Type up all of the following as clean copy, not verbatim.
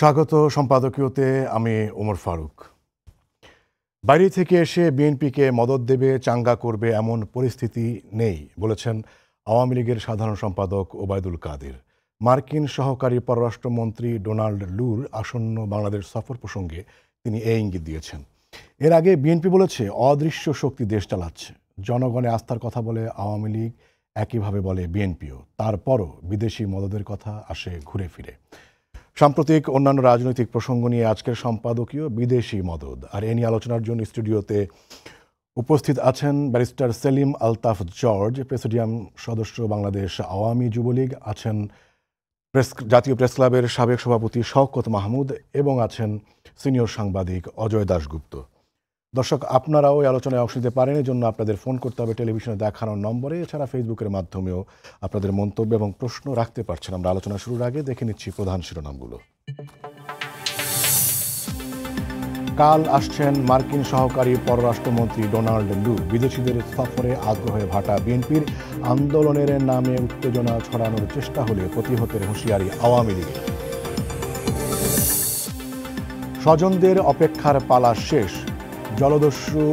স্বাগত সম্পাদকীয়তে। আমি ওমর ফারুক। বাইরে থেকে এসে বিএনপিকে মদদ দেবে, চাঙ্গা করবে এমন পরিস্থিতি নেই বলেছেন আওয়ামী লীগের সাধারণ সম্পাদক ওবায়দুল কাদের। মার্কিন সহকারী পররাষ্ট্রমন্ত্রী ডোনাল্ড লুর আসন্ন বাংলাদেশ সফর প্রসঙ্গে তিনি এই ইঙ্গিত দিয়েছেন। এর আগে বিএনপি বলেছে অদৃশ্য শক্তি দেশ চালাচ্ছে। জনগণে আস্থার কথা বলে আওয়ামী লীগ, একইভাবে বলে বিএনপিও। তারপরও বিদেশি মদদের কথা আসে ঘুরে ফিরে। সাম্প্রতিক অন্যান্য রাজনৈতিক প্রসঙ্গ নিয়ে আজকের সম্পাদকীয় বিদেশি মদদ। আর এ নিয়ে আলোচনার জন্য স্টুডিওতে উপস্থিত আছেন ব্যারিস্টার সেলিম আলতাফ জর্জ, প্রেসিডিয়াম সদস্য বাংলাদেশ আওয়ামী যুবলীগ, আছেন জাতীয় প্রেস ক্লাবের সাবেক সভাপতি শওকত মাহমুদ এবং আছেন সিনিয়র সাংবাদিক অজয় দাশগুপ্ত। দর্শক, আপনারাও এই আলোচনায় অংশ নিতে পারেন। এই জন্য আপনাদের ফোন করতে হবে টেলিভিশনে দেখানোর নম্বরে। এছাড়া ফেসবুকের মাধ্যমেও আপনাদের মন্তব্য এবং প্রশ্ন রাখতে পারছেন। আমরা আলোচনা শুরুর আগে দেখে নিচ্ছি প্রধান শিরোনামগুলো। কাল আসছেন মার্কিন সহকারী পররাষ্ট্রমন্ত্রী ডোনাল্ড লু। বিদেশিদের সফরে আগ্রহে ভাটা বিএনপির। আন্দোলনের নামে উত্তেজনা ছড়ানোর চেষ্টা হলে প্রতিহতের হুঁশিয়ারি আওয়ামী লীগের। স্বজনদের অপেক্ষার পালা শেষ। জলদস্যু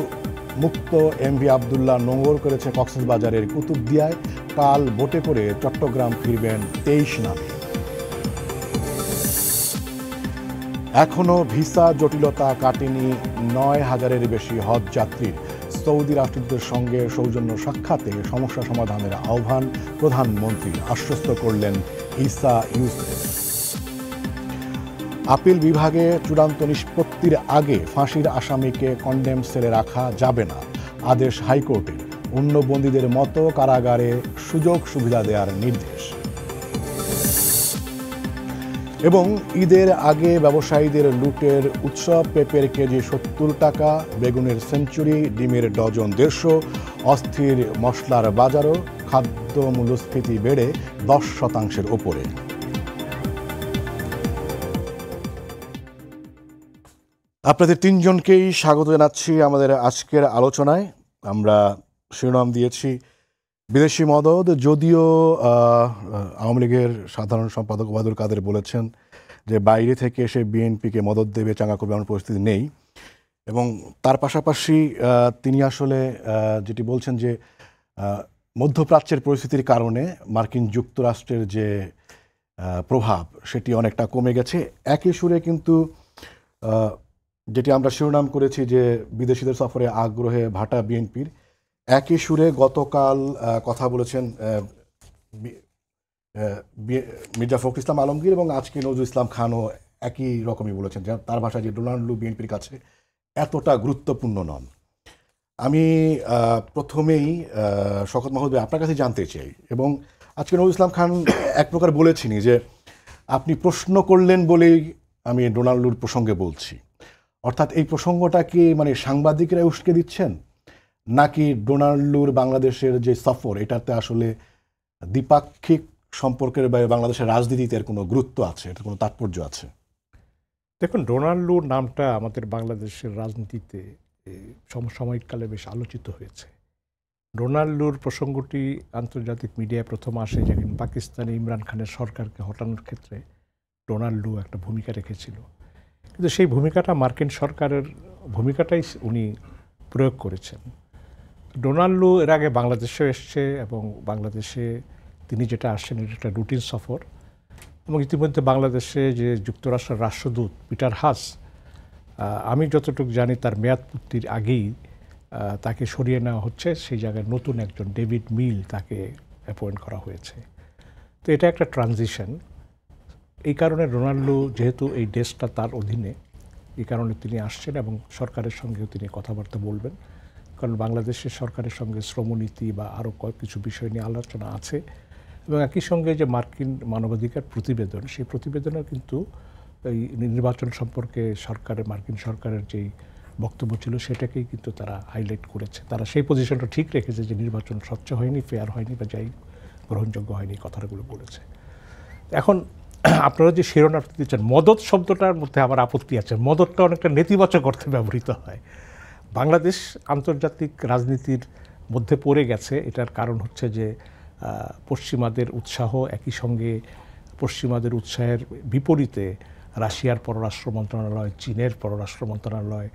মুক্ত এমভি আবদুল্লাহ নোঙর করেছে কক্সবাজারের কুতুবদিয়ায়। কাল বোটে করে চট্টগ্রাম ফিরবেন 23 নামে। এখনও ভিসা জটিলতা কাটেনি 9,000-এর বেশি হজ যাত্রীর। সৌদি রাষ্ট্রদূতের সঙ্গে সৌজন্য সাক্ষাতে সমস্যা সমাধানের আহ্বান প্রধানমন্ত্রী। আশ্বস্ত করলেন ঈসা ইউসুফ। আপিল বিভাগে চূড়ান্ত নিষ্পত্তির আগে ফাঁসির আসামিকে কন্ডেম সেলে রাখা যাবে না, আদেশ হাইকোর্টের। অন্য বন্দীদের মতো কারাগারে সুযোগ সুবিধা দেওয়ার নির্দেশ। এবং ঈদের আগে ব্যবসায়ীদের লুটের উৎসব। পেঁপের কেজি 70 টাকা, বেগুনের সেঞ্চুরি, ডিমের ডজন 150। অস্থির মশলার বাজারও। খাদ্য মূল্যস্ফীতি বেড়ে 10% ওপরে। আপনাদের তিনজনকেই স্বাগত জানাচ্ছি আমাদের আজকের আলোচনায়। আমরা শিরোনাম দিয়েছি বিদেশি মদদ। যদিও আওয়ামী লীগের সাধারণ সম্পাদক ওবায়দুল কাদের বলেছেন যে বাইরে থেকে এসে বিএনপিকে মদদ দেবে, চাঙ্গা করবে এমন পরিস্থিতি নেই। এবং তার পাশাপাশি তিনি আসলে যেটি বলছেন যে মধ্যপ্রাচ্যের পরিস্থিতির কারণে মার্কিন যুক্তরাষ্ট্রের যে প্রভাব সেটি অনেকটা কমে গেছে। একই সুরে কিন্তু যেটি আমরা শিরোনাম করেছি যে বিদেশিদের সফরে আগ্রহে ভাটা বিএনপির, একই সুরে গতকাল কথা বলেছেন মির্জা ফখরুল ইসলাম আলমগীর এবং আজকে নজরুল ইসলাম খানও একই রকমই বলেছেন যে তার ভাষায় যে ডোনাল্ড লু বিএনপির কাছে এতটা গুরুত্বপূর্ণ নন। আমি প্রথমেই শওকত মাহমুদ ভাই আপনার কাছে জানতে চাই, এবং আজকে নজরুল ইসলাম খান এক প্রকার বলেছিনি যে আপনি প্রশ্ন করলেন বলেই আমি ডোনাল্ড লুর প্রসঙ্গে বলছি। অর্থাৎ এই প্রসঙ্গটা কি মানে সাংবাদিকরা উস্কে দিচ্ছেন, নাকি ডোনাল্ড লুর বাংলাদেশের যে সফর এটাতে আসলে দ্বিপাক্ষিক সম্পর্কের বাইরে বাংলাদেশের রাজনীতিতে এর কোনো গুরুত্ব আছে, এটার কোনো তাৎপর্য আছে? দেখুন, ডোনাল্ড লুর নামটা আমাদের বাংলাদেশের রাজনীতিতে সমসাময়িককালে বেশ আলোচিত হয়েছে। ডোনাল্ড লুর প্রসঙ্গটি আন্তর্জাতিক মিডিয়ায় প্রথম আসে যখন পাকিস্তানে ইমরান খানের সরকারকে হটানোর ক্ষেত্রে ডোনাল্ড লু একটা ভূমিকা রেখেছিল। কিন্তু সেই ভূমিকাটা মার্কিন সরকারের ভূমিকাটাই উনি প্রয়োগ করেছেন। ডোনাল্ড লু এর আগে বাংলাদেশেও এসছে এবং বাংলাদেশে তিনি যেটা আসছেন এটা একটা রুটিন সফর। এবং ইতিমধ্যে বাংলাদেশে যে যুক্তরাষ্ট্রের রাষ্ট্রদূত পিটার হাস, আমি যতটুকু জানি তার মেয়াদ পূর্তির আগেই তাকে সরিয়ে নেওয়া হচ্ছে। সেই জায়গায় নতুন একজন ডেভিড মিল তাকে অ্যাপয়েন্ট করা হয়েছে। তো এটা একটা ট্রানজিশন। এই কারণে ডোনাল্ড লু যেহেতু এই দেশটা তার অধীনে, এই কারণে তিনি আসছেন এবং সরকারের সঙ্গেও তিনি কথাবার্তা বলবেন। কারণ বাংলাদেশের সরকারের সঙ্গে শ্রমনীতি বা আরও কিছু বিষয় নিয়ে আলোচনা আছে। এবং একই সঙ্গে যে মার্কিন মানবাধিকার প্রতিবেদন, সেই প্রতিবেদনেও কিন্তু এই নির্বাচন সম্পর্কে মার্কিন সরকারের যেই বক্তব্য ছিল সেটাকেই কিন্তু তারা হাইলাইট করেছে। তারা সেই পজিশনটা ঠিক রেখেছে যে নির্বাচন স্বচ্ছ হয়নি, ফেয়ার হয়নি বা যাই গ্রহণযোগ্য হয়নি, কথাগুলো বলেছে। এখন আপনারা যে শিরোনাম দিচ্ছেন মদত শব্দটার মধ্যে আমার আপত্তি আছে। মদতটা অনেকটা নেতিবাচক অর্থে ব্যবহৃত হয়। বাংলাদেশ আন্তর্জাতিক রাজনীতির মধ্যে পড়ে গেছে। এটার কারণ হচ্ছে যে পশ্চিমাদের উৎসাহ, একই সঙ্গে পশ্চিমাদের উৎসাহের বিপরীতে রাশিয়ার পররাষ্ট্র মন্ত্রণালয়, চীনের পররাষ্ট্র মন্ত্রণালয়,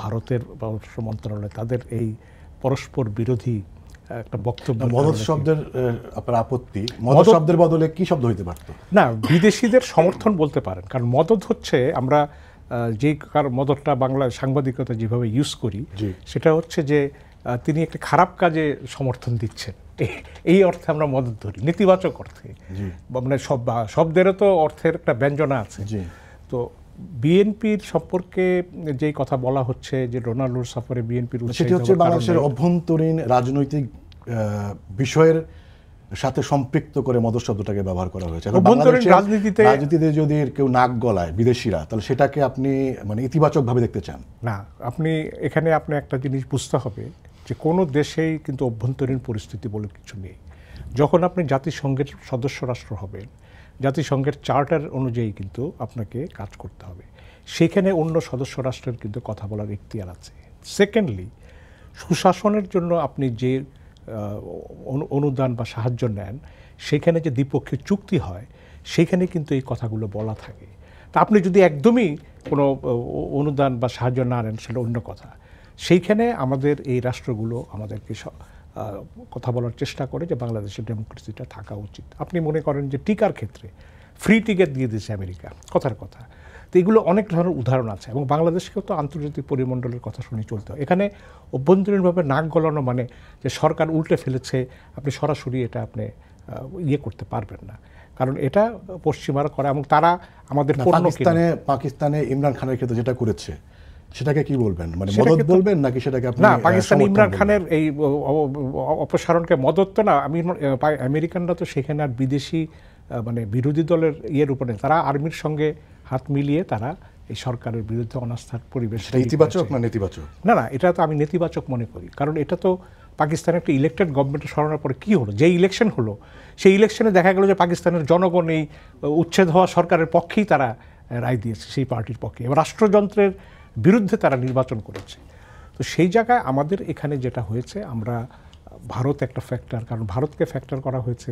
ভারতের পররাষ্ট্র মন্ত্রণালয়, তাদের এই পরস্পর বিরোধী একটা বক্তব্য। মদত শব্দের আপনার আপত্তি, মদত শব্দের বদলে কি শব্দ হইতে পারতো? না, বিদেশিদের সমর্থন বলতে পারেন, কারণ মদত হচ্ছে আমরা যে মদতটা বাংলা সাংবাদিকতা যেভাবে ইউজ করি সেটা হচ্ছে যে তিনি একটা খারাপ কাজে সমর্থন দিচ্ছেন, এই অর্থে আমরা মদত ধরি, নেতিবাচক অর্থে। মানে শব্দেরও তো অর্থের একটা ব্যঞ্জনা আছে। তো বিএনপির সম্পর্কে যেই কথা বলা হচ্ছে যে ডোনাল্ডোর সফরে বিএনপির, সেটি হচ্ছে বাংলাদেশের অভ্যন্তরীণ রাজনৈতিক বিষয়ের সাথে সম্পৃক্ত করে মদত শব্দটাকে ব্যবহার করা হয়েছে। রাজনীতিতে যদি কেউ নাক গলায় বিদেশিরা, তাহলে সেটাকে আপনি মানে ইতিবাচকভাবে দেখতে চান? না, আপনি এখানে আপনি একটা জিনিস বুঝতে হবে যে কোনো দেশেই কিন্তু অভ্যন্তরীণ পরিস্থিতি বলে কিছু নেই। যখন আপনি জাতিসংঘের সদস্য রাষ্ট্র হবেন, জাতিসংঘের চার্টার অনুযায়ী কিন্তু আপনাকে কাজ করতে হবে, সেখানে অন্য সদস্য রাষ্ট্রের কিন্তু কথা বলার ইখতিয়ার আছে। সেকেন্ডলি, সুশাসনের জন্য আপনি যে অনুদান বা সাহায্য নেন, সেখানে যে দ্বিপক্ষীয় চুক্তি হয় সেখানে কিন্তু এই কথাগুলো বলা থাকে। তা আপনি যদি একদমই কোনো অনুদান বা সাহায্য না নেন সেটা অন্য কথা। সেইখানে আমাদের এই রাষ্ট্রগুলো আমাদেরকে কথা বলার চেষ্টা করে যে বাংলাদেশের ডেমোক্রেসিটা থাকা উচিত। আপনি মনে করেন যে টিকার ক্ষেত্রে ফ্রি টিকিট দিয়ে দিয়েছে আমেরিকা, কথার কথা। তো এগুলো অনেক ধরনের উদাহরণ আছে, এবং বাংলাদেশকেও তো আন্তর্জাতিক পরিমণ্ডলের কথা শুনে চলতে হয়। এখানে অভ্যন্তরীণভাবে নাক গলানো মানে যে সরকার উল্টে ফেলেছে, আপনি সরাসরি এটা আপনি ইয়ে করতে পারবেন না, কারণ এটা পশ্চিমারা করে, এবং তারা আমাদের পাকিস্তানে ইমরান খানের ক্ষেত্রে যেটা করেছে সেটাকে কি বলবেন? মানে মদত বলবেন নাকি সেটাকে আপনি? না, পাকিস্তান ইমরান খানের এই অপসারণকে মদত তো না। আমেরিকানরা তো সেখানে আর বিদেশি মানে বিরোধী দলের ইয়ের উপরে, তারা আর্মির সঙ্গে হাত মিলিয়ে তারা এই সরকারের বিরুদ্ধে অনাস্থার পরিবেশ। ইতিবাচক না নেতিবাচক? না, এটা তো আমি নেতিবাচক মনে করি, কারণ এটা তো পাকিস্তানের একটা ইলেকটেড গভর্নমেন্টের সরানোর পরে কী হলো, যে ইলেকশন হলো সেই ইলেকশনে দেখা গেল যে পাকিস্তানের জনগণ এই উচ্ছেদ হওয়া সরকারের পক্ষেই তারা রায় দিয়েছে, সেই পার্টির পক্ষে, এবং রাষ্ট্রযন্ত্রের বিরুদ্ধে তারা নির্বাচন করেছে। তো সেই জায়গায় আমাদের এখানে যেটা হয়েছে, আমরা ভারত একটা ফ্যাক্টর, কারণ ভারতকে ফ্যাক্টর করা হয়েছে,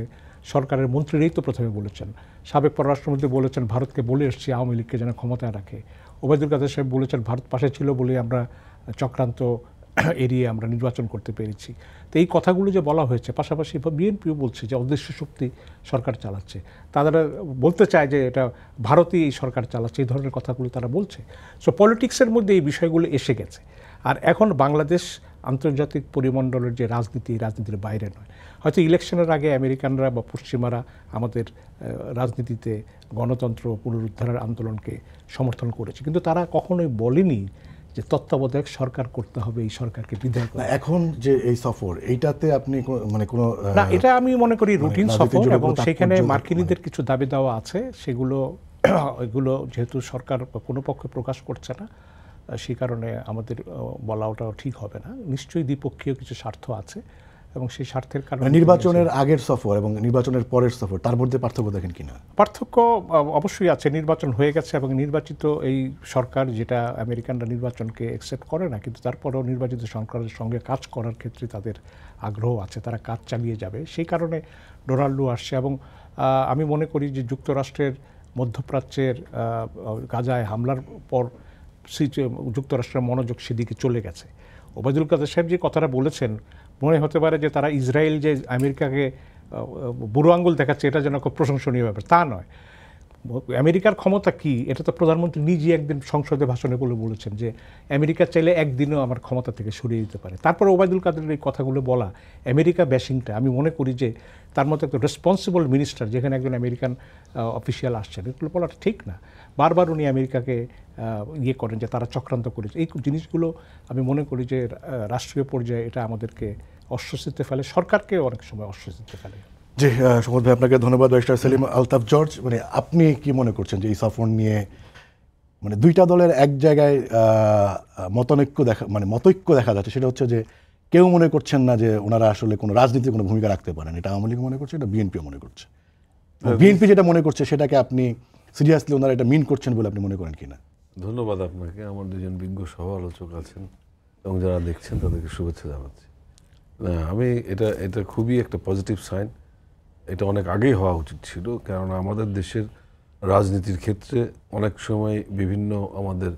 সরকারের মন্ত্রীরাই তো প্রথমে বলেছেন, সাবেক পররাষ্ট্রমন্ত্রী বলেছেন ভারতকে বলে এসেছি আওয়ামী লীগকে যেন ক্ষমতায় রাখে, ওবায়দুল কাদের সাহেব বলেছেন ভারত পাশে ছিল বলে আমরা চক্রান্ত এড়িয়ে আমরা নির্বাচন করতে পেরেছি। তো এই কথাগুলো যে বলা হয়েছে, পাশাপাশি বিএনপিও বলছে যে অদৃশ্য শক্তি সরকার চালাচ্ছে, তারা বলতে চায় যে এটা ভারতই এই সরকার চালাচ্ছে, এই ধরনের কথাগুলো তারা বলছে। সো পলিটিক্সের মধ্যে এই বিষয়গুলো এসে গেছে। আর এখন বাংলাদেশ আন্তর্জাতিক পরিমণ্ডলের যে রাজনীতি, এই রাজনীতির বাইরে নয়। হয়তো ইলেকশনের আগে আমেরিকানরা বা পশ্চিমারা আমাদের রাজনীতিতে গণতন্ত্র পুনরুদ্ধারের আন্দোলনকে সমর্থন করেছে, কিন্তু তারা কখনোই বলেনি যে তত্ত্বাবধায়ক সরকার করতে হবে, এই সরকারকে বিদায় করা। এখন যে এই সফর, এইটাতে আপনি মানে কোনো না, এটা আমি মনে করি রুটিন সফর, এবং সেখানে মার্কিনীদের কিছু দাবি দেওয়া আছে, এগুলো যেহেতু সরকার কোনো পক্ষে প্রকাশ করছে না, সেই কারণে আমাদের বলা ওটাও ঠিক হবে না। নিশ্চয়ই দ্বিপক্ষীয় কিছু স্বার্থ আছে, এবং সেই স্বার্থের কারণে নির্বাচনের আগের সফর এবং নির্বাচনের পরের সফর, তার মধ্যে পার্থক্য দেখেন কিনা? পার্থক্য অবশ্যই আছে। নির্বাচন হয়ে গেছে এবং নির্বাচিত এই সরকার, যেটা আমেরিকানরা নির্বাচনকে অ্যাকসেপ্ট করে না, কিন্তু তারপরেও নির্বাচিত সরকারের সঙ্গে কাজ করার ক্ষেত্রে তাদের আগ্রহ আছে, তারা কাজ চালিয়ে যাবে। সেই কারণে ডোনাল্ডো আসছে, এবং আমি মনে করি যে যুক্তরাষ্ট্রের মধ্যপ্রাচ্যের গাজায় হামলার পর যুক্তরাষ্ট্রের মনোযোগ সেদিকে চলে গেছে। ওবায়দুল কাদের সাহেব যে কথাটা বলেছেন, মনে হতে পারে যে তারা ইসরায়েল যে আমেরিকাকে বুড়ো আঙ্গুল দেখাচ্ছে, এটা যেন খুব প্রশংসনীয় ব্যাপার, তা নয়। আমেরিকার ক্ষমতা কি, এটা তো প্রধানমন্ত্রী নিজেই একদিন সংসদে ভাষণে বলেছেন যে আমেরিকা চাইলে একদিনও আমার ক্ষমতা থেকে সরিয়ে দিতে পারে। তারপর ওবায়দুল কাদের এই কথাগুলো বলা, আমেরিকা ব্যাশিংটা, আমি মনে করি যে তার মতো একটা রেসপন্সিবল মিনিস্টার, যেখানে একজন আমেরিকান অফিসিয়াল আসছেন, এগুলো বলাটা ঠিক না। বারবার উনি আমেরিকাকে ইয়ে করেন যে তারা চক্রান্ত করেছে। এই জিনিসগুলো আমি মনে করি যে রাষ্ট্রীয় পর্যায়ে এটা আমাদেরকে অস্বস্তিতে ফেলে, সরকারকে অনেক সময় অস্বস্তিতে ফেলে। জি, সম্পদ ভাই, আপনাকে ধন্যবাদ। ব্যারিস্টার সেলিম আলতাফ জর্জ, মানে আপনি কি মনে করছেন যে এই সফর নিয়ে মানে দুইটা দলের এক জায়গায় মতৈক্য দেখা যাচ্ছে, সেটা হচ্ছে যে কেউ মনে করছেন না যে ওনারা আসলে কোনো রাজনীতির কোনো ভূমিকা রাখতে পারেন, এটা আওয়ামী লীগ মনে করছে, এটা বিএনপিও মনে করছে। বিএনপি যেটা মনে করছে সেটাকে আপনি সিরিয়াসলি ওনারা এটা মিন করছেন বলে আপনি মনে করেন কিনা? ধন্যবাদ আপনাকে, আমার দুজন বিজ্ঞ সহ আলোচক আছেন এবং যারা দেখছেন তাদেরকে শুভেচ্ছা জানাচ্ছি। আমি এটা খুবই একটা পজিটিভ সাইন। এটা অনেক আগেই হওয়া উচিত ছিল, কেননা আমাদের দেশের রাজনীতির ক্ষেত্রে অনেক সময় বিভিন্ন আমাদের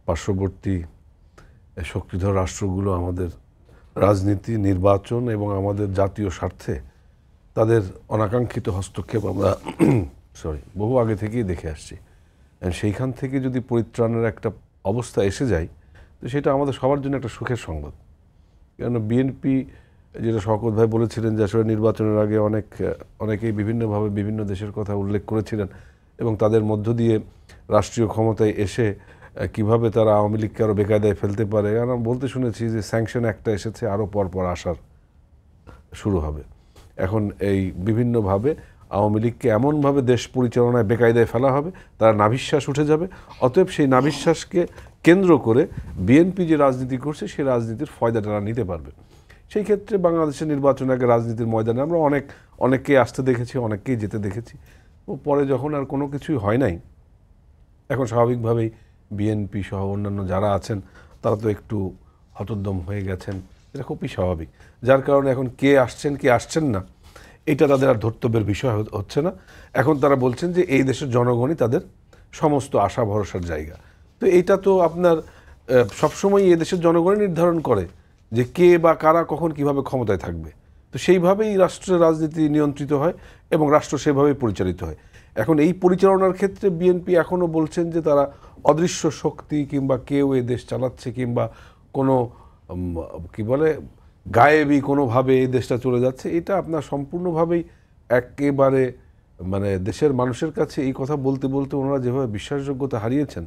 পার্শ্ববর্তী শক্তিধর রাষ্ট্রগুলো আমাদের রাজনীতি, নির্বাচন এবং আমাদের জাতীয় স্বার্থে তাদের অনাকাঙ্ক্ষিত হস্তক্ষেপ আমরা বহু আগে থেকেই দেখে আসছি। সেইখান থেকে যদি পরিত্রাণের একটা অবস্থা এসে যায়, তো সেটা আমাদের সবার জন্য একটা সুখের সংবাদ। কেন বিএনপি, যেটা শওকত ভাই বলেছিলেন যে আসলে নির্বাচনের আগে অনেকেই বিভিন্নভাবে বিভিন্ন দেশের কথা উল্লেখ করেছিলেন এবং তাদের মধ্য দিয়ে রাষ্ট্রীয় ক্ষমতায় এসে কিভাবে তারা আওয়ামী লীগকে আরও বেকায়দায় ফেলতে পারে। কারণ আমি বলতে শুনেছি যে স্যাংশন একটা এসেছে, আরও পরপর আসার শুরু হবে। এখন এই বিভিন্নভাবে আওয়ামী লীগকে এমনভাবে দেশ পরিচালনায় বেকায়দায় ফেলা হবে, তারা নাভিশ্বাস উঠে যাবে। অতএব সেই নাভিশ্বাসকে কেন্দ্র করে বিএনপি যে রাজনীতি করছে সেই রাজনীতির ফয়দা তারা নিতে পারবে। সেই ক্ষেত্রে বাংলাদেশের নির্বাচন আগে রাজনীতির ময়দানে আমরা অনেককেই আসতে দেখেছি, অনেককেই যেতে দেখেছি। ও পরে যখন আর কোনো কিছুই হয় নাই, এখন স্বাভাবিকভাবেই বিএনপি সহ অন্যান্য যারা আছেন তারা তো একটু হতোদ্যম হয়ে গেছেন, এটা খুবই স্বাভাবিক। যার কারণে এখন কে আসছেন কে আসছেন না এটা তাদের আর ধর্তব্যের বিষয় হচ্ছে না। এখন তারা বলছেন যে এই দেশের জনগণই তাদের সমস্ত আশা ভরসার জায়গা। তো এইটা তো আপনার সবসময় এই দেশের জনগণই নির্ধারণ করে যে কে বা কারা কখন কিভাবে ক্ষমতায় থাকবে। তো সেইভাবেই রাষ্ট্রের রাজনীতি নিয়ন্ত্রিত হয় এবং রাষ্ট্র সেভাবেই পরিচালিত হয়। এখন এই পরিচালনার ক্ষেত্রে বিএনপি এখনও বলছেন যে তারা অদৃশ্য শক্তি কিংবা কেউ এই দেশ চালাচ্ছে কিংবা কোনো কি বলে গায়েবী কোনোভাবে এই দেশটা চলে যাচ্ছে, এটা আপনার সম্পূর্ণভাবেই একেবারে মানে দেশের মানুষের কাছে এই কথা বলতে বলতে ওনারা যেভাবে বিশ্বাসযোগ্যতা হারিয়েছেন,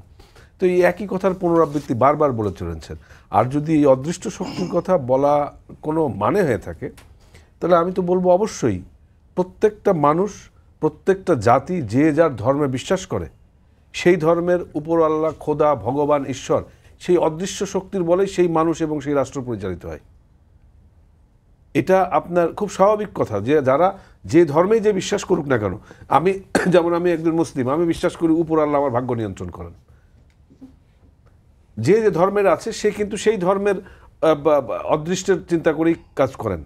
তো এই একই কথার পুনরাবৃত্তি বারবার বলে চলেছেন। আর যদি এই অদৃষ্ট শক্তির কথা বলা কোনো মানে হয়ে থাকে, তাহলে আমি তো বলবো অবশ্যই প্রত্যেকটা মানুষ, প্রত্যেকটা জাতি যে যার ধর্মে বিশ্বাস করে, সেই ধর্মের উপর আল্লাহ, খোদা, ভগবান, ঈশ্বর, সেই অদৃশ্য শক্তির বলেই সেই মানুষ এবং সেই রাষ্ট্র পরিচালিত হয়। এটা আপনার খুব স্বাভাবিক কথা যে যারা যে ধর্মেই যে বিশ্বাস করুক না কেন, আমি একজন মুসলিম, আমি বিশ্বাস করি উপর আল্লাহ আমার ভাগ্য নিয়ন্ত্রণ করেন। যে যে ধর্মের আছে সে কিন্তু সেই ধর্মের অদৃষ্টের চিন্তা করেই কাজ করেন।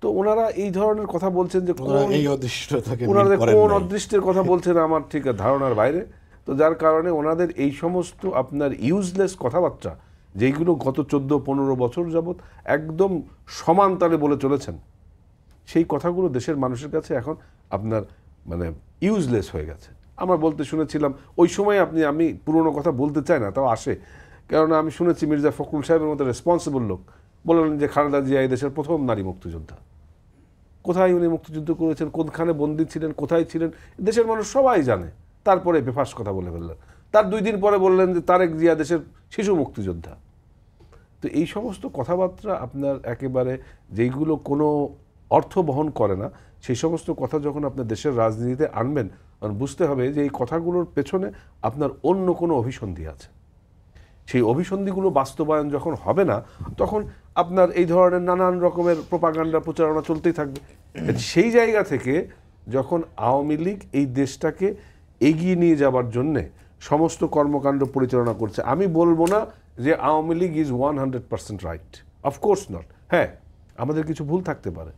তো ওনারা এই ধরনের কথা বলছেন যে ওনাদের কোন অদৃষ্টের কথা বলছেন আমার ঠিক ধারণার বাইরে। তো যার কারণে ওনাদের এই সমস্ত আপনার ইউজলেস কথাবার্তা, যেইগুলো গত 14-15 বছর যাবৎ একদম সমান তালে বলে চলেছেন, সেই কথাগুলো দেশের মানুষের কাছে এখন আপনার মানে ইউজলেস হয়ে গেছে। আমরা বলতে শুনেছিলাম ওই সময় আমি পুরনো কথা বলতে চাই না, তাও আসে, কেননা আমি শুনেছি মির্জা ফখরুল সাহেবের মতো রেসপন্সিবল লোক বললেন যে খালেদা জিয়া এই দেশের প্রথম নারী মুক্তিযোদ্ধা। কোথায় উনি মুক্তিযুদ্ধ করেছেন, কোনখানে বন্দী ছিলেন, কোথায় ছিলেন, দেশের মানুষ সবাই জানে। তারপরে বেফাস কথা বলে ফেললেন। তার 2 দিন পরে বললেন যে তারেক জিয়া দেশের শিশু মুক্তিযোদ্ধা। তো এই সমস্ত কথাবার্তা আপনার একেবারে যেইগুলো কোনো অর্থ বহন করে না, সেই সমস্ত কথা যখন আপনার দেশের রাজনীতিতে আনবেন, তখন বুঝতে হবে যে এই কথাগুলোর পেছনে আপনার অন্য কোনো অভিসন্ধি আছে। সেই অভিসন্ধিগুলো বাস্তবায়ন যখন হবে না, তখন আপনার এই ধরনের নানান রকমের প্রোপাগান্ডা প্রচারণা চলতেই থাকবে। সেই জায়গা থেকে যখন আওয়ামী লীগ এই দেশটাকে এগিয়ে নিয়ে যাবার জন্যে সমস্ত কর্মকাণ্ড পরিচালনা করছে, আমি বলবো না যে Awami League is 100% right, of course not. হ্যাঁ, আমাদের কিছু ভুল থাকতে পারে,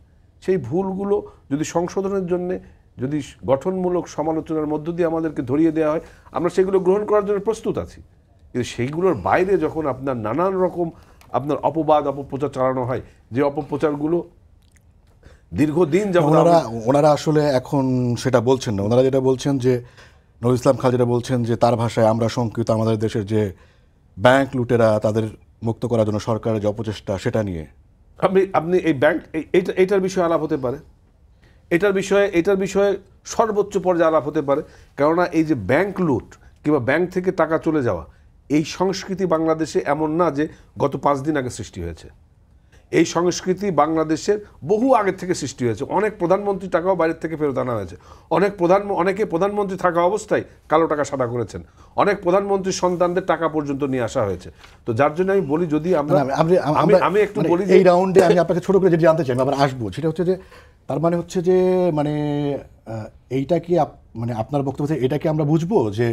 সেই ভুলগুলো যদি সংশোধনের জন্যে যদি গঠনমূলক সমালোচনার মধ্য দিয়ে আমাদেরকে ধরিয়ে দেওয়া হয়, আমরা সেগুলো গ্রহণ করার জন্য প্রস্তুত আছি। কিন্তু সেইগুলোর বাইরে যখন আপনার নানান রকম আপনার অপবাদ অপপ্রচার চালানো হয়, যে অপপ্রচারগুলো দীর্ঘদিন যাবত ওনারা আসলে এখন সেটা বলছেন না। ওনারা যেটা বলছেন যে নজরুল ইসলাম খান যেটা বলছেন যে তার ভাষায় আমরা শঙ্কিত আমাদের দেশের যে ব্যাংক লুটেরা তাদের মুক্ত করার জন্য সরকারের যে অপচেষ্টা সেটা নিয়ে আপনি এই ব্যাংক এইটার বিষয়ে আলাপ হতে পারে, এটার বিষয়ে সর্বোচ্চ পর্যায়ে আলাপ হতে পারে। কেননা এই যে ব্যাংক লুট কিংবা ব্যাংক থেকে টাকা চলে যাওয়া, এই সংস্কৃতি বাংলাদেশে এমন না যে গত 5 দিন আগে সৃষ্টি হয়েছে। এই সংস্কৃতি বাংলাদেশের বহু আগের থেকে সৃষ্টি হয়েছে। অনেক প্রধানমন্ত্রী টাকাও বাইরের থেকে ফেরত আনা হয়েছে। অনেকে প্রধানমন্ত্রী থাকা অবস্থায় কালো টাকা সাদা করেছেন। অনেক প্রধানমন্ত্রীর সন্তানদের টাকা পর্যন্ত নিয়ে আসা হয়েছে। তো যার জন্য আমি বলি, যদি আমি একটু বলি এই রাউন্ডে আমি আপনাকে ছোট করে যেটা জানতে চাই, আবার আসবো, সেটা হচ্ছে যে তার মানে হচ্ছে যে মানে এইটা কি মানে আপনার বক্তব্য থেকে এটা কি আমরা বুঝবো যে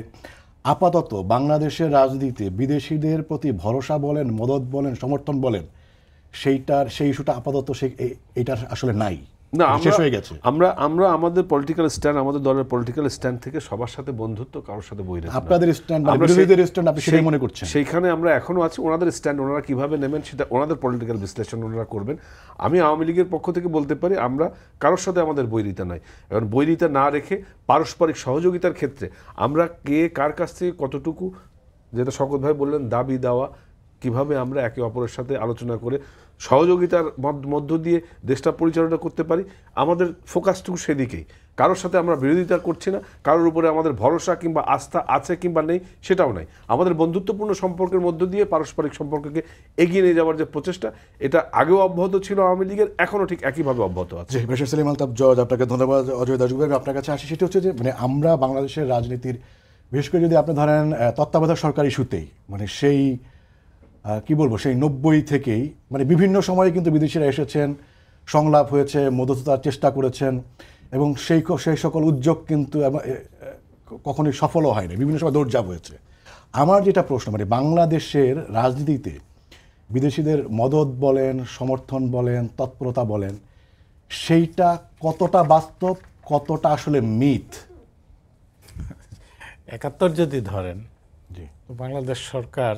আপাতত বাংলাদেশের রাজনীতিতে বিদেশিদের প্রতি ভরসা বলেন, মদত বলেন, সমর্থন বলেন, সেই ইস্যুটা আপাতত এইটা আসলে নাই? না, শেষ হয়ে গেছে? আমরা আমাদের পলিটিক্যাল স্ট্যান্ড, আমাদের দলের পলিটিক্যাল স্ট্যান্ড থেকে সবার সাথে বন্ধুত্ব, কারোর সাথে বৈরিতা। আপনাদের স্ট্যান্ড, বিরোধীদের স্ট্যান্ড আপনি সেটাই মনে করছেন? সেইখানে আমরা এখনো আছি। ওনাদের স্ট্যান্ড ওনারা কিভাবে নেবেন সেটা ওনাদের পলিটিক্যাল বিশ্লেষণ ওনারা করবেন। আমি আওয়ামী লীগের পক্ষ থেকে বলতে পারি আমরা কারোর সাথে আমাদের বৈরিতা নাই। এখন বৈরিতা না রেখে পারস্পরিক সহযোগিতার ক্ষেত্রে আমরা কে কার কাছ থেকে কতটুকু, যেটা শওকত ভাই বললেন, দাবি দেওয়া, কিভাবে আমরা একে অপরের সাথে আলোচনা করে সহযোগিতার মধ্য দিয়ে দেশটা পরিচালনা করতে পারি, আমাদের ফোকাসটুকু সেদিকেই। কারোর সাথে আমরা বিরোধিতা করছি না, কারোর উপরে আমাদের ভরসা কিংবা আস্থা আছে কিংবা নেই সেটাও নাই। আমাদের বন্ধুত্বপূর্ণ সম্পর্কের মধ্য দিয়ে পারস্পরিক সম্পর্ককে এগিয়ে নিয়ে যাওয়ার যে প্রচেষ্টা, এটা আগেও অব্যাহত ছিল আওয়ামী লীগের, এখনও ঠিক একইভাবে অব্যাহত আছে। বেশির সেলিম আলতাফ জজ, আপনাকে ধন্যবাদ। অজয় দাশগুপ্ত, আপনার কাছে আসি, সেটা হচ্ছে যে মানে আমরা বাংলাদেশের রাজনীতির, বিশেষ করে যদি আপনি ধরেন তত্ত্বাবধায়ক সরকার ইস্যুতেই, মানে সেই কি বলবো, সেই 90 থেকেই মানে বিভিন্ন সময়ে কিন্তু বিদেশিরা এসেছেন, সংলাপ হয়েছে, মধ্যস্থতার চেষ্টা করেছেন, এবং সেই সকল উদ্যোগ কিন্তু কখনোই সফলও হয়নি, বিভিন্ন সময় দৌড়ঝাঁপ হয়েছে। আমার যেটা প্রশ্ন, মানে বাংলাদেশের রাজনীতিতে বিদেশিদের মদদ বলেন, সমর্থন বলেন, তৎপরতা বলেন, সেইটা কতটা বাস্তব, কতটা আসলে মিথ? 71 যদি ধরেন, জি, বাংলাদেশ সরকার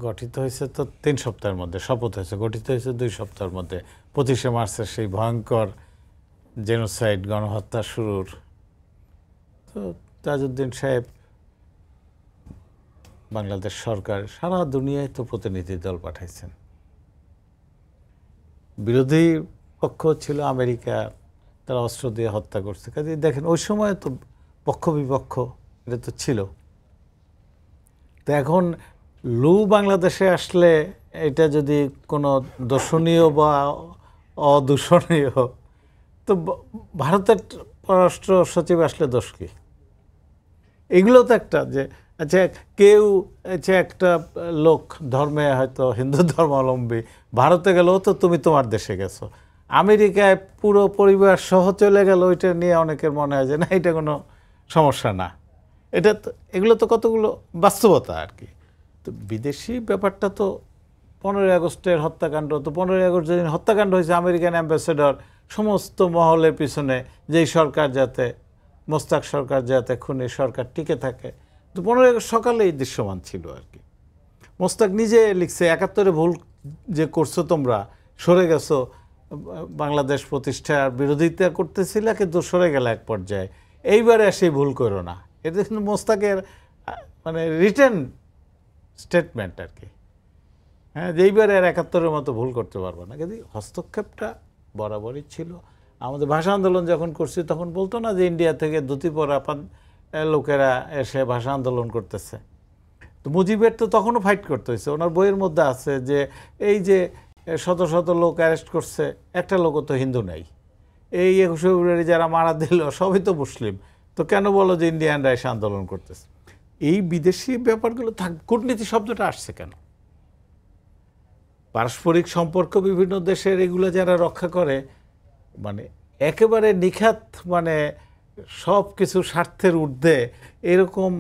গঠিত হয়েছে তো 3 সপ্তাহের মধ্যে, শপথ হয়েছে, গঠিত হয়েছে 2 সপ্তাহের মধ্যে। 25শে মার্চের সেই ভয়ঙ্কর জেনোসাইড, গণহত্যা শুরুর। তো তাজউদ্দিন সাহেব, বাংলাদেশ সরকার সারা দুনিয়ায় তো প্রতিনিধি দল পাঠাইছেন। বিরোধী পক্ষ ছিল আমেরিকা, তারা অস্ত্র দিয়ে হত্যা করছে। কাজে দেখেন ওই সময় তো পক্ষ বিপক্ষ এটা তো ছিল। তো এখন লু বাংলাদেশে আসলে এটা যদি কোনো দর্শনীয় বা অদূষণীয়, তো ভারতের পররাষ্ট্র সচিব আসলে দোষ কি? এগুলো তো একটা যে আচ্ছা, কেউ একটা লোক ধর্মে হয়তো হিন্দু ধর্মাবলম্বী, ভারতে গেলেও তো তুমি তোমার দেশে গেছো, আমেরিকায় পুরো পরিবার সহ চলে গেল, ওইটা নিয়ে অনেকের মনে হয় যে না, এটা কোনো সমস্যা না। এটা তো, এগুলো তো কতগুলো বাস্তবতা আর কি। তো বিদেশি ব্যাপারটা তো 15ই আগস্টের হত্যাকাণ্ড, তো 15ই আগস্ট যেদিন হত্যাকাণ্ড হয়েছে, আমেরিকান অ্যাম্বাসেডর সমস্ত মহলের পিছনে, যেই সরকার যাতে, মোস্তাক সরকার যাতে, খুনি সরকার টিকে থাকে, তো 15ই আগস্ট সকালেই দৃশ্যমান ছিল আর কি। মোস্তাক নিজে লিখছে, 71-এ ভুল যে করছো তোমরা, সরে গেছো, বাংলাদেশ প্রতিষ্ঠার বিরোধিতা করতেছিল কিন্তু সরে গেল এক পর্যায়ে, এইবারে সেই ভুল করো না। এটা কিন্তু মোস্তাকের মানে রিটেন স্টেটমেন্ট আর কি। হ্যাঁ, যে এইবারে আর 71-এর মতো ভুল করতে পারবো না। কিন্তু হস্তক্ষেপটা বরাবরই ছিল। আমাদের ভাষা আন্দোলন যখন করছি তখন বলতো না যে ইন্ডিয়া থেকে ধুতি পরা লোকেরা এসে ভাষা আন্দোলন করতেছে। তো মুজিবের তো তখনও ফাইট করতে হয়েছে। ওনার বইয়ের মধ্যে আছে যে এই যে শত শত লোক অ্যারেস্ট করছে, একটা লোকও তো হিন্দু নাই। এই 21শে ফেব্রুয়ারি যারা মারা দিল সবই তো মুসলিম, তো কেন বলো যে ইন্ডিয়ানরা এসে আন্দোলন করতেছে? এই বিদেশি ব্যাপারগুলো কূটনীতি শব্দটা আসছে কেন? পারস্পরিক সম্পর্ক বিভিন্ন দেশের, এগুলো যারা রক্ষা করে, মানে একেবারে নিখাত, মানে সব কিছু স্বার্থের ঊর্ধ্বে এরকম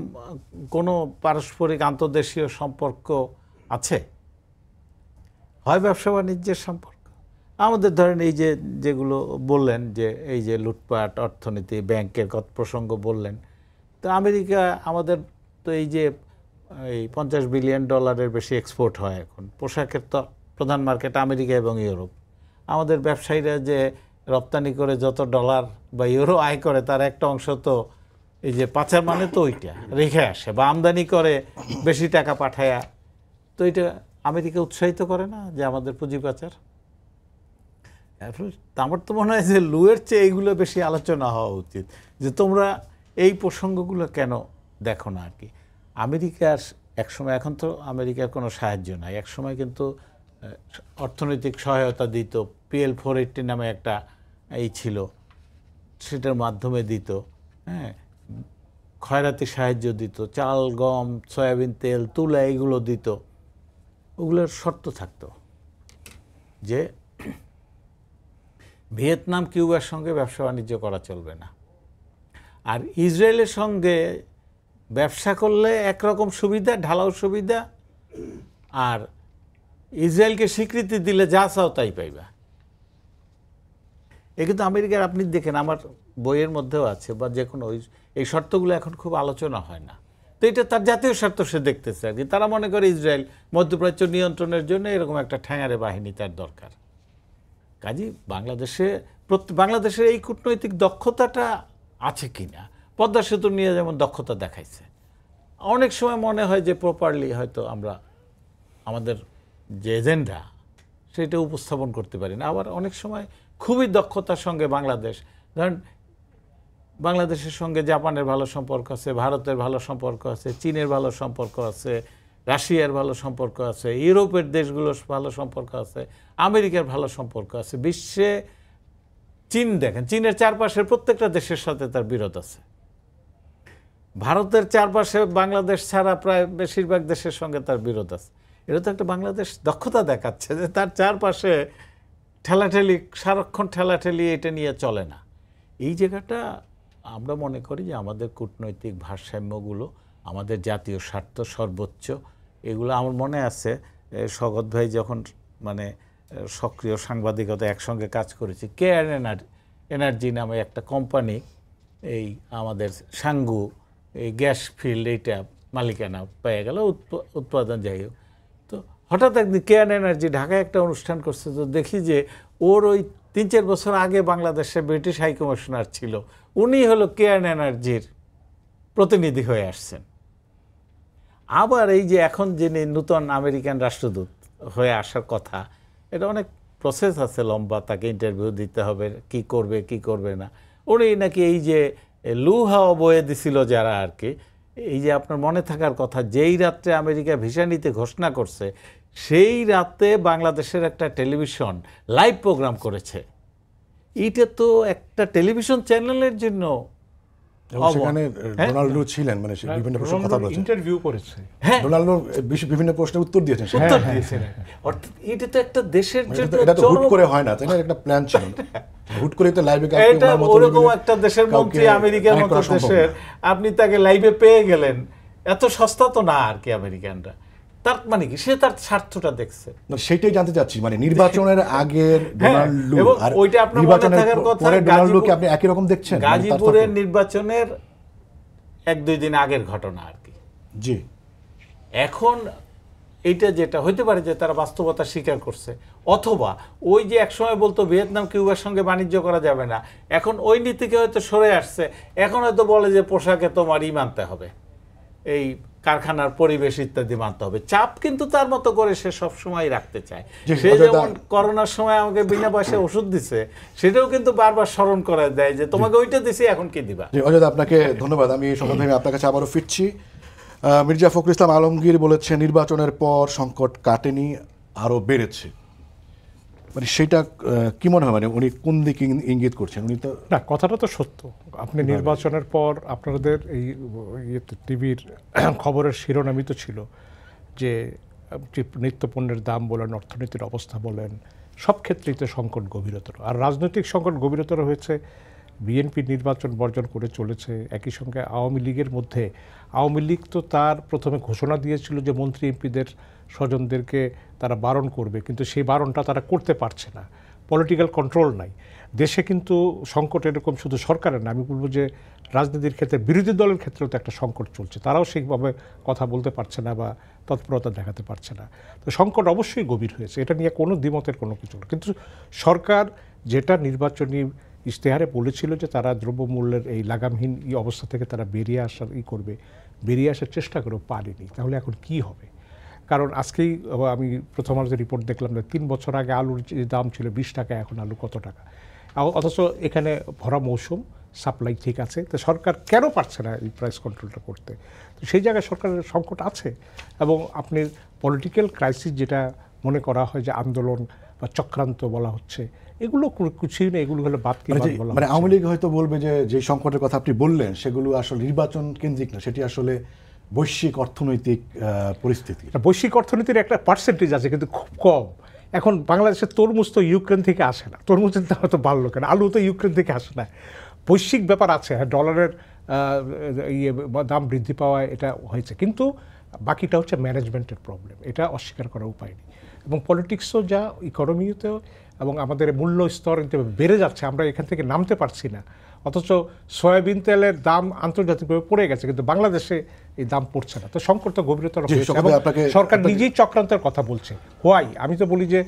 কোনো পারস্পরিক আন্তর্দেশীয় সম্পর্ক আছে? হয় ব্যবসা বাণিজ্যের সম্পর্ক। আমাদের ধরেন এই যে যেগুলো বললেন, যে এই যে লুটপাট, অর্থনীতি, ব্যাংকের প্রসঙ্গ বললেন, তো আমেরিকা আমাদের তো এই যে এই $50 বিলিয়ন বেশি এক্সপোর্ট হয় এখন। পোশাকের তো প্রধান মার্কেট আমেরিকা এবং ইউরোপ। আমাদের ব্যবসায়ীরা যে রপ্তানি করে যত ডলার বা ইউরো আয় করে, তার একটা অংশ তো এই যে পাচার, মানে তো ওইটা রেখে আসে, বা আমদানি করে বেশি টাকা পাঠায়া। তো এটা আমেরিকা উৎসাহিত করে না যে আমাদের পুঁজি পাচার? আমার তো মনে হয় যে লুয়ের চেয়ে এইগুলো বেশি আলোচনা হওয়া উচিত, যে তোমরা এই প্রসঙ্গগুলো কেন দেখো না আর কি। আমেরিকার একসময়, এখন তো আমেরিকার কোনো সাহায্য নাই, একসময় কিন্তু অর্থনৈতিক সহায়তা দিত। PL-480 নামে একটা এই ছিল, সেটার মাধ্যমে দিত। হ্যাঁ, খয়রাতি সাহায্য দিত, চাল, গম, সয়াবিন তেল, তুলা, এইগুলো দিত। ওগুলোর শর্ত থাকতো যে ভিয়েতনাম, কিউবার সঙ্গে ব্যবসা বাণিজ্য করা চলবে না, আর ইসরায়েলের সঙ্গে ব্যবসা করলে একরকম সুবিধা, ঢালাও সুবিধা, আর ইসরায়েলকে স্বীকৃতি দিলে যা চাও তাই পাইবা। এ কিন্তু আমেরিকার, আপনি দেখেন আমার বইয়ের মধ্যেও আছে, বা যে কোনো এই শর্তগুলো এখন খুব আলোচনা হয় না। তো এটা তার জাতীয় স্বার্থ সে দেখতেছে আর কি। তারা মনে করে ইসরায়েল মধ্যপ্রাচ্য নিয়ন্ত্রণের জন্য এরকম একটা ঠ্যাঙারে বাহিনী তার দরকার। কাজী বাংলাদেশের এই কূটনৈতিক দক্ষতাটা আছে কিনা, পদ্মা সেতু নিয়ে যেমন দক্ষতা দেখাইছে, অনেক সময় মনে হয় যে প্রপারলি হয়তো আমরা আমাদের যে এজেন্ডা সেটা উপস্থাপন করতে পারি না। আবার অনেক সময় খুবই দক্ষতার সঙ্গে বাংলাদেশ, ধরেন বাংলাদেশের সঙ্গে জাপানের ভালো সম্পর্ক আছে, ভারতের ভালো সম্পর্ক আছে, চীনের ভালো সম্পর্ক আছে, রাশিয়ার ভালো সম্পর্ক আছে, ইউরোপের দেশগুলোর ভালো সম্পর্ক আছে, আমেরিকার ভালো সম্পর্ক আছে। বিশ্বে চীন দেখেন, চীনের চারপাশের প্রত্যেকটা দেশের সাথে তার বিরোধ আছে। ভারতের চারপাশে বাংলাদেশ ছাড়া প্রায় বেশিরভাগ দেশের সঙ্গে তার বিরোধ আছে। এটা তো একটা বাংলাদেশ দক্ষতা দেখাচ্ছে যে তার চারপাশে ঠেলাঠেলি, সারাক্ষণ ঠেলাঠেলি, এটা নিয়ে চলে না। এই জায়গাটা আমরা মনে করি যে আমাদের কূটনৈতিক ভারসাম্যগুলো, আমাদের জাতীয় স্বার্থ সর্বোচ্চ, এগুলো আমার মনে আছে স্বগত ভাই যখন মানে সক্রিয় সাংবাদিকতা একসঙ্গে কাজ করেছি, কেয়ারন এনার্জি নামে একটা কোম্পানি, এই আমাদের সাঙ্গু এই গ্যাস ফিল্ড এইটা মালিকানা পেয়ে গেল, উৎপাদন যাই হোক। তো হঠাৎ একদিন কেয়ারন এনার্জি ঢাকায় একটা অনুষ্ঠান করছে, তো দেখি যে ওর ওই 3-4 বছর আগে বাংলাদেশে ব্রিটিশ হাই কমিশনার ছিল, উনি হলো কেয়ারন এনার্জির প্রতিনিধি হয়ে আসছেন। আবার এই যে এখন যিনি নূতন আমেরিকান রাষ্ট্রদূত হয়ে আসার কথা, এটা অনেক প্রসেস আছে লম্বা, তাকে ইন্টারভিউ দিতে হবে, কি করবে কি করবে না। উনি নাকি এই যে লুহাও বয়ে দিছিল যারা আর কি, এই যে আপনার মনে থাকার কথা, যেই রাত্রে আমেরিকা ভিসা নিতে ঘোষণা করছে সেই রাতে বাংলাদেশের একটা টেলিভিশন লাইভ প্রোগ্রাম করেছে। এইটা তো একটা টেলিভিশন চ্যানেলের জন্য। সেখানে ডোনাল্ডো ছিলেন, মানে বিভিন্ন প্রশ্নের কথা বলেছেন, ইন্টারভিউ করেছে, ডোনাল্ডো বিভিন্ন প্রশ্নের উত্তর দিয়েছেন। উত্তর দিয়েছেন। অর্থাৎ এটা তো একটা দেশের জন্য এটা তো হুট করে হয় না, তাই না? একটা প্ল্যান ছিল, হুট করে তো লাইভে এটা ওরকম একটা দেশের মন্ত্রী আমেরিকার মতো দেশের, আপনি তাকে লাইভে পেয়ে গেলেন, এত সস্তা তো না আর কি আমেরিকানরা। তার মানে কি, সে তার স্বার্থটা দেখছে। সেটাই জানতে চাচ্ছি, মানে নির্বাচনের আগের ডোনাল্ডো আর ওইটা আপনার মনে নির্বাচনের থাকার কথা, পরে ডোনাল্ডোকে আপনি একই রকম দেখছেন? গাজীপুরের নির্বাচনের 1-2 দিন আগের ঘটনা আর কি। জি, এখন এইটা যেটা হইতে পারে যে তারা বাস্তবতা স্বীকার করছে, অথবা ওই যে একসময় বলতো ভিয়েতনাম কিউবার সঙ্গে বাণিজ্য করা যাবে না, এখন ওই নীতিকে হয়তো সরে আসছে, এখন হয়তো বলে যে পোশাকে তোমার মানতে হবে, এই কারখানার পরিবেশ ইত্যাদি মানতে হবে। চাপ কিন্তু তার মতো করে সে সবসময় রাখতে চায়। সে যেমন করোনার সময় আমাকে বিনা পয়সায় ওষুধ দিছে, সেটাও কিন্তু বারবার স্মরণ করে দেয় যে তোমাকে ওইটা দিছি, এখন কি দিবা। অজয়, আপনাকে ধন্যবাদ। আমি সম্বন্ধে আপনার কাছে আবারও ফিরছি। মির্জা ফখরুল ইসলাম আলমগীর বলেছেন নির্বাচনের পর সংকট কাটেনি, আরও বেড়েছে। মানে সেটা কি মনে হয়, মানে উনি কোন দিকে ইঙ্গিত করছেন? উনি তো না, কথাটা তো সত্য। আপনি নির্বাচনের পর আপনাদের এই টিভির খবরের শিরোনামই তো ছিল যে নিত্যপণ্যের দাম বলেন, অর্থনীতির অবস্থা বলেন, সব ক্ষেত্রেই তো সংকট গভীরতর। আর রাজনৈতিক সংকট গভীরতর হয়েছে। বিএনপি নির্বাচন বর্জন করে চলেছে, একই সঙ্গে আওয়ামী লীগের মধ্যে আওয়ামী লীগ তো তার প্রথমে ঘোষণা দিয়েছিল যে মন্ত্রী এমপিদের স্বজনদেরকে তারা বারণ করবে, কিন্তু সেই বারণটা তারা করতে পারছে না। পলিটিক্যাল কন্ট্রোল নাই দেশে। কিন্তু সংকট এরকম শুধু সরকারের না, আমি বলবো যে রাজনীতির ক্ষেত্রে বিরোধী দলের ক্ষেত্রেও তো একটা সংকট চলছে, তারাও সেইভাবে কথা বলতে পারছে না বা তৎপরতা দেখাতে পারছে না। তো সংকট অবশ্যই গভীর হয়েছে, এটা নিয়ে কোনো দ্বিমতের কোনো কিছু না। কিন্তু সরকার যেটা নির্বাচনী ইশতেহারে বলেছিল যে তারা দ্রব্যমূল্যের এই লাগামহীন এই অবস্থা থেকে তারা বেরিয়ে আসার চেষ্টা করেও পারেনি। তাহলে এখন কি হবে? কারণ আজকেই আমি প্রথমার্ধে রিপোর্ট দেখলাম যে 3 বছর আগে আলুর যে দাম ছিল 20 টাকা, এখন আলু কত টাকা। অথচ এখানে ভরা মৌসুম, সাপ্লাই ঠিক আছে, তো সরকার কেন পারছে না এই প্রাইস কন্ট্রোলটা করতে? তো সেই জায়গায় সরকারের সংকট আছে। এবং আপনি পলিটিক্যাল ক্রাইসিস যেটা মনে করা হয় যে আন্দোলন বা চক্রান্ত বলা হচ্ছে, এগুলো কিছুই না, এগুলো হলো বাদ কি বাদ বলা। মানে আওয়ামী লীগ হয়তো বলবে যে সংকটের কথা আপনি বললেন সেগুলো আসলে নির্বাচন কেন্দ্রিক না, সেটি আসলে বৈশ্বিক অর্থনৈতিক পরিস্থিতি। বৈশ্বিক অর্থনীতির একটা পার্সেন্টেজ আছে, কিন্তু খুব কম। এখন বাংলাদেশের তরমুজ তো ইউক্রেন থেকে আসে না, তরমুজের দাম তো বাড়লো কেন? আলু তো ইউক্রেন থেকে আসে না। বৈশ্বিক ব্যাপার আছে, হ্যাঁ, ডলারের দাম বৃদ্ধি পাওয়ায় এটা হয়েছে, কিন্তু বাকিটা হচ্ছে ম্যানেজমেন্টের প্রবলেম, এটা অস্বীকার করার উপায় নেই। এবং পলিটিক্সও যা, ইকোনমিতেও, এবং আমাদের মূল্য স্তর বেড়ে যাচ্ছে, আমরা এখান থেকে নামতে পারছি না। অথচ সয়াবিন তেলের দাম আন্তর্জাতিকভাবে পড়ে গেছে, কিন্তু বাংলাদেশে এই দাম পড়ছে না। তো সংকট তো গভীরতর হয়েছে এবং সরকার নিজেই চক্রান্তের কথা বলছে। হোয়াই? আমি তো বলি যে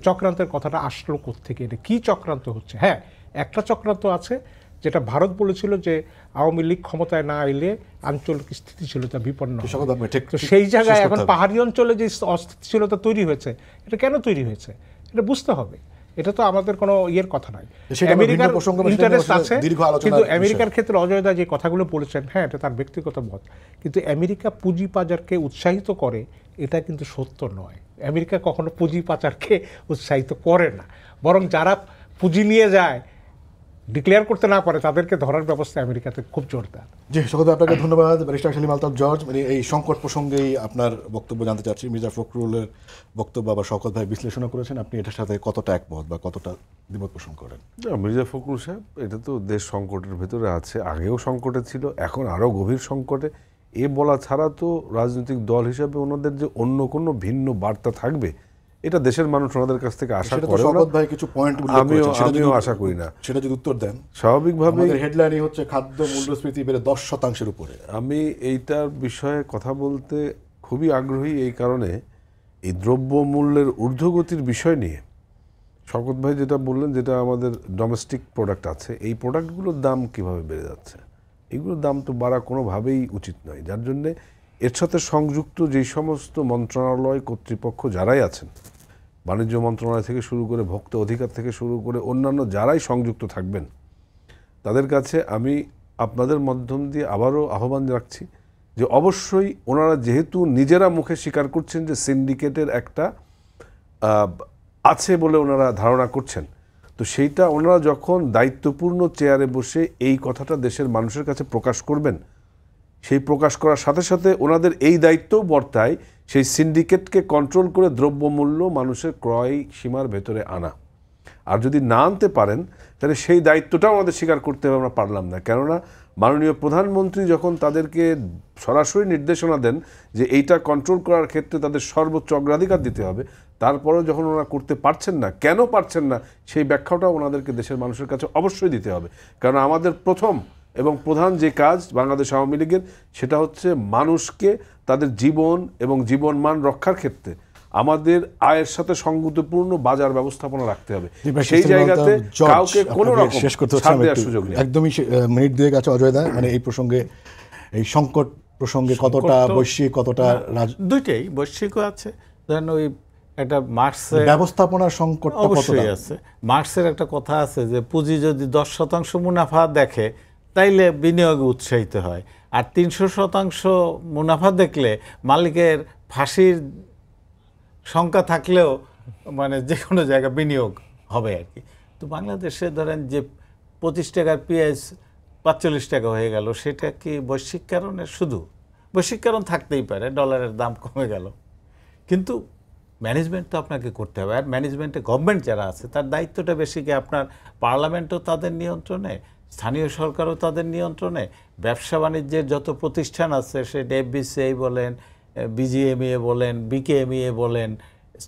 চক্রান্তের কথাটা আসলো কোত্থেকে, এটা কী চক্রান্ত হচ্ছে? হ্যাঁ, একটা চক্রান্ত আছে যেটা ভারত বলেছিল যে আওয়ামী লীগ ক্ষমতায় না এলে আঞ্চলিক স্থিতিশীলতা বিপন্ন হবে। তো সেই জায়গায় এখন পাহাড়ি অঞ্চলে যে অস্থিতিশীলতা তৈরি হয়েছে, এটা কেন তৈরি হয়েছে এটা বুঝতে হবে। এটা তো আমাদের কোনো ইয়ের কথা নয়। আমেরিকার ইন্টারেস্ট আছে, কিন্তু আমেরিকার ক্ষেত্রে অজয় দা যে কথাগুলো বলেছেন, হ্যাঁ এটা তার ব্যক্তিগত মত, কিন্তু আমেরিকা পুঁজি পাচারকে উৎসাহিত করে এটা কিন্তু সত্য নয়। আমেরিকা কখনো পুঁজি পাচারকে উৎসাহিত করে না, বরং যারা পুঁজি নিয়ে যায়, ডিক্লেয়ার করতে না পারে, তাদেরকে ধরার ব্যবস্থা আমেরিকাতে খুব জোরদার। জি সকলে আপনাকে ধন্যবাদ। ব্যারিস্টার সেলিম আলতাফ জর্জ, মানে এই সংকট প্রসঙ্গেই আপনার বক্তব্য জানতে চাচ্ছি। মির্জা ফখরুলের বক্তব্য বা শওকত ভাই বিশ্লেষণ করেছেন, আপনি এটার সাথে কতটা একমত বা কতটা দ্বিমত পোষণ করেন? মির্জা ফখরুল সাহেব, এটা তো দেশ সংকটের ভেতরে আছে, আগেও সংকটে ছিল, এখন আরও গভীর সংকটে। এ বলা ছাড়া তো রাজনৈতিক দল হিসাবে ওনাদের যে অন্য কোনো ভিন্ন বার্তা থাকবে, এটা দেশের মানুষ ওনাদের কাছ থেকে আশা করে। আমিও আশা করি না। সেটা যদি উত্তর দেন, স্বাভাবিকভাবে হেডলাইনই হচ্ছে খাদ্য মূল্যস্ফীতি বেড়ে 10% উপরে। আমি এইটার বিষয়ে কথা বলতে খুবই আগ্রহী, এই কারণে এই দ্রব্য মূল্যের ঊর্ধ্বগতির বিষয় নিয়ে শওকত ভাই যেটা বললেন, যেটা আমাদের ডোমেস্টিক প্রোডাক্ট আছে, এই প্রোডাক্টগুলোর দাম কিভাবে বেড়ে যাচ্ছে, এগুলোর দাম তো বাড়া কোনোভাবেই উচিত নয়। যার জন্যে এর সাথে সংযুক্ত যেই সমস্ত মন্ত্রণালয় কর্তৃপক্ষ যারাই আছেন, বাণিজ্য মন্ত্রণালয় থেকে শুরু করে ভোক্তা অধিকার থেকে শুরু করে অন্যান্য যারাই সংযুক্ত থাকবেন, তাদের কাছে আমি আপনাদের মাধ্যম দিয়ে আবারও আহ্বান রাখছি যে অবশ্যই ওনারা যেহেতু নিজেরা মুখে স্বীকার করছেন যে সিন্ডিকেটের একটা আছে বলে ওনারা ধারণা করছেন, তো সেইটা ওনারা যখন দায়িত্বপূর্ণ চেয়ারে বসে এই কথাটা দেশের মানুষের কাছে প্রকাশ করবেন, সেই প্রকাশ করার সাথে সাথে ওনাদের এই দায়িত্বও বর্তায় সেই সিন্ডিকেটকে কন্ট্রোল করে দ্রব্যমূল্য মানুষের ক্রয় সীমার ভেতরে আনা। আর যদি না আনতে পারেন, তাহলে সেই দায়িত্বটাও আমাদের স্বীকার করতে হবে, আমরা পারলাম না। কেননা মাননীয় প্রধানমন্ত্রী যখন তাদেরকে সরাসরি নির্দেশনা দেন যে এইটা কন্ট্রোল করার ক্ষেত্রে তাদের সর্বোচ্চ অগ্রাধিকার দিতে হবে, তারপরেও যখন ওনারা করতে পারছেন না, কেন পারছেন না, সেই ব্যাখ্যাটাও ওনাদেরকে দেশের মানুষের কাছে অবশ্যই দিতে হবে। কারণ আমাদের প্রথম এবং প্রধান যে কাজ বাংলাদেশ আওয়ামী লীগের, সেটা হচ্ছে মানুষকে তাদের জীবন এবং জীবনমান রক্ষার ক্ষেত্রে আমাদের আয়ের সাথে সঙ্গতিপূর্ণ বাজার ব্যবস্থাপনা রাখতে হবে। সেই জায়গাতে কাউকে কোনো রকম ছাড় দেওয়ার সুযোগ নেই। একদমই মিনিট দিয়ে গেছে অজয় দা, মানে এই প্রসঙ্গে, এই সংকট প্রসঙ্গে কতটা বৈশ্বিক, কতটা দুইটাই বৈশ্বিকও আছে। ধরেন ওই একটা মার্কসের ব্যবস্থাপনার সংকট অবশ্যই আছে। মার্কসের একটা কথা আছে যে পুঁজি যদি 10% মুনাফা দেখে তাইলে বিনিয়োগে উৎসাহিত হয়, আর 300% মুনাফা দেখলে মালিকের ফাঁসির সংখ্যা থাকলেও মানে যে কোনো জায়গায় বিনিয়োগ হবে আর কি। তো বাংলাদেশে ধরেন যে 25 টাকার পেঁয়াজ 45 টাকা হয়ে গেল, সেটা কি বৈশ্বিক কারণে? শুধু বৈশ্বিক কারণ থাকতেই পারে, ডলারের দাম কমে গেল, কিন্তু ম্যানেজমেন্ট তো আপনাকে করতে হবে। আর ম্যানেজমেন্টে গভর্নমেন্ট যারা আছে তার দায়িত্বটা বেশি, কি আপনার পার্লামেন্টও তাদের নিয়ন্ত্রণে, স্থানীয় সরকারও তাদের নিয়ন্ত্রণে, ব্যবসা বাণিজ্যের যত প্রতিষ্ঠান আছে, সে এফবিসিআই বলেন, বিজিএমইএ বলেন, বিকেএমইএ বলেন,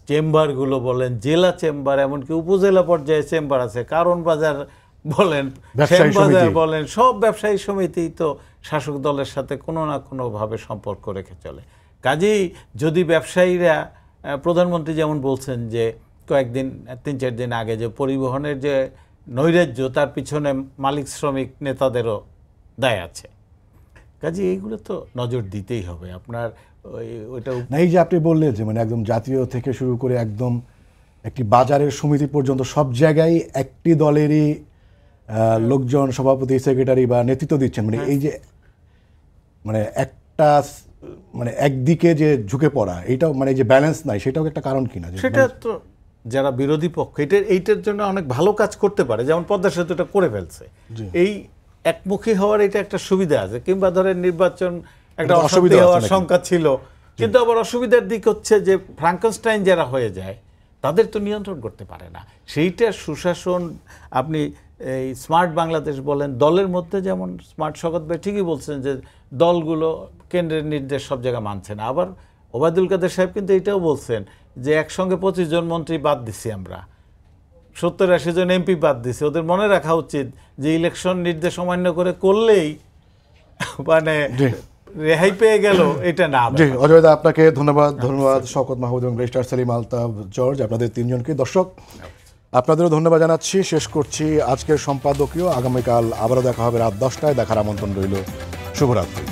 চেম্বারগুলো বলেন, জেলা চেম্বার, এমনকি উপজেলা পর্যায়ে চেম্বার আছে, কারণ বাজার বলেন, শ্যামবাজার বলেন, সব ব্যবসায়ী সমিতি তো শাসক দলের সাথে কোনো না কোনোভাবে সম্পর্ক রেখে চলে। কাজেই যদি ব্যবসায়ীরা, প্রধানমন্ত্রী যেমন বলছেন যে কয়েকদিন 3-4 দিন আগে, যে পরিবহনের যে নৈরাজ্য, তার পিছনে মালিক শ্রমিক নেতাদেরও দায় আছে। কাজে এইগুলো তো নজর দিতেই হবে আপনার। ওইটা এই যে আপনি বললেন যে মানে একদম জাতীয় থেকে শুরু করে একদম একটি বাজারের সমিতি পর্যন্ত সব জায়গায় একটি দলেরই লোকজন সভাপতি, সেক্রেটারি বা নেতৃত্ব দিচ্ছেন, মানে এই যে মানে একটা মানে একদিকে যে ঝুঁকে পড়া, এইটাও মানে যে ব্যালেন্স নাই, সেটাও একটা কারণ কিনা? সেটা তো যারা বিরোধী পক্ষ এইটার জন্য অনেক ভালো কাজ করতে পারে, যেমন পদ্মা সেতুটা করে ফেলছে। এই একমুখী হওয়ার এটা একটা সুবিধা আছে, কিংবা ধরেন নির্বাচন একটা অসুবিধা হওয়ার শঙ্কা ছিল, কিন্তু আবার অসুবিধার দিক হচ্ছে যে ফ্রাঙ্কেনস্টাইন যারা হয়ে যায় তাদের তো নিয়ন্ত্রণ করতে পারে না। সেইটা সুশাসন, আপনি এই স্মার্ট বাংলাদেশ বলেন, দলের মধ্যে যেমন স্মার্ট শওকত ভাই ঠিকই বলছেন যে দলগুলো কেন্দ্রের নির্দেশ সব জায়গায় মানছে না, আবার ওবায়দুল কাদের সাহেব কিন্তু এটাও বলছেন যে একসঙ্গে 25 জন মন্ত্রী বাদ দিছি আমরা, 70-80 জন এমপি বাদ দিছি, ওদের মনে রাখা উচিত যে ইলেকশন নির্দেশ অমান্য করে করলেই মানে রেহাই পেয়ে গেল, এটা না। জি অজয় দা আপনাকে ধন্যবাদ। ধন্যবাদ শওকত মাহমুদ এবং ব্যারিস্টার সেলিম আলতাফ জর্জ, আপনাদের তিনজনকে। দর্শক আপনাদেরও ধন্যবাদ জানাচ্ছি। শেষ করছি আজকের সম্পাদকীয়। আগামীকাল আবারও দেখা হবে রাত 10টায়। দেখার আমন্ত্রণ রইল। শুভরাত্রি।